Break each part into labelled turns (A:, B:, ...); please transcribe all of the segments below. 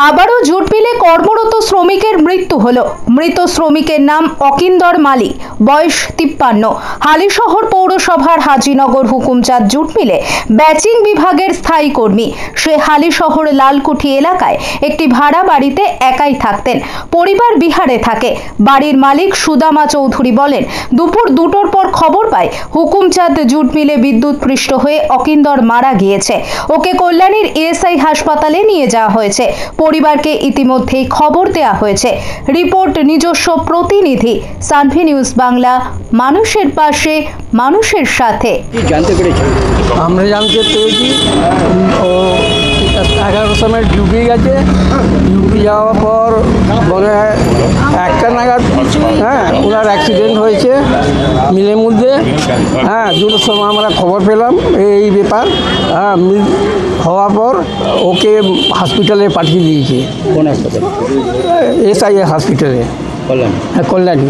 A: আবারও জুট মিলে কর্মরত শ্রমিকের মৃত্যু হলো। মৃত শ্রমিকের নাম অকিন্দর মালিক, বয়স 53। হালিশহর পৌরসভার হাজিনগর হুকুমচাঁদ জুট মিলে ব্যাচিং বিভাগের স্থায়ী কর্মী। সে হালিশহর লালকুঠি এলাকায় একটি ভাড়া বাড়িতে একাই থাকতেন। পরিবার বিহারে থাকে। বাড়ির মালিক সুদামা চৌধুরী বলেন, দুপুর 2টোর পর খবর পায় হুকুমচাঁদ জুট মিলে বিদ্যুৎপৃষ্ট হয়ে অকিন্দর মারা গিয়েছে। ওকে কল্যাণীর ইএসআই হাসপাতালে নিয়ে যাওয়া হয়েছে। পরিবারকে ইতিমধ্যেই খবর দেওয়া হয়েছে। রিপোর্ট নিজস্ব প্রতিনিধি সানভি নিউজ বাংলা, মানুষের পাশে মানুষের সাথে।
B: জানতে পেরেছি,
C: আমরা জানতে পেরেছি ও 11 সময় ডিউটি গেছে। ডিউটি যাওয়ার পর মনে হয় 1টা নাগাদ ওনার অ্যাক্সিডেন্ট হয়েছে মিলের মধ্যে। 2টোর সময় আমরা খবর পেলাম এই ব্যাপার। হওয়ার পর ওকে হসপিটালে পাঠিয়ে দিয়েছে।
B: কোন হাসপাতাল?
C: এসআই হসপিটালে,
B: কল্যাণী।
C: কল্যাণী।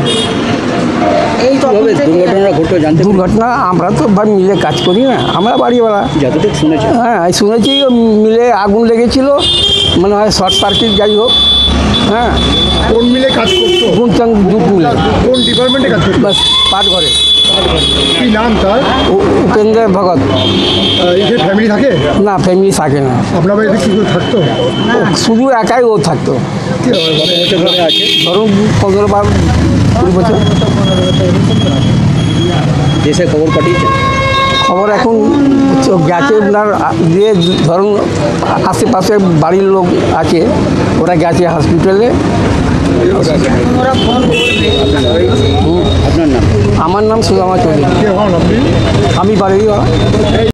B: এই তো দুর্ঘটনা ঘটলো, জানতে
C: দুর্ঘটনা আমরা তো মিলে কাজ করি না, আমরা বাড়িওয়ালা।
B: যতটুকু শুনেছি,
C: শুনেছি মিলে আগুন লেগেছিল, মনে হয় শর্ট সার্কিট, যাই হোক।
D: কোন মিলে কাজ করতো?
C: হুকুমচাঁদ জুট মিলে।
D: কোন ডিপার্টমেন্টে কাজ করতো?
C: বাস পাঠ করে।
D: কি নাম তার?
C: উপেন্দ্র ভগত।
D: এই যে ফ্যামিলি থাকে?
C: না, ফ্যামিলি থাকে না।
D: আপনার বাড়িতে কি করে থাকতো?
C: শুধু একাই ও থাকতো।
B: আছে
C: ধরুন 15-20 বছর।
B: দেশে খবর পাঠিয়েছে।
C: খবর এখন গেছে ওনার দিয়ে, ধরুন আশেপাশে বাড়ির লোক আছে, ওরা গেছে হসপিটালে।
B: আপনার নাম?
C: আমার নাম সুদামা চৌধুরী।
D: কে হন আপনি?
C: আমি বাড়ি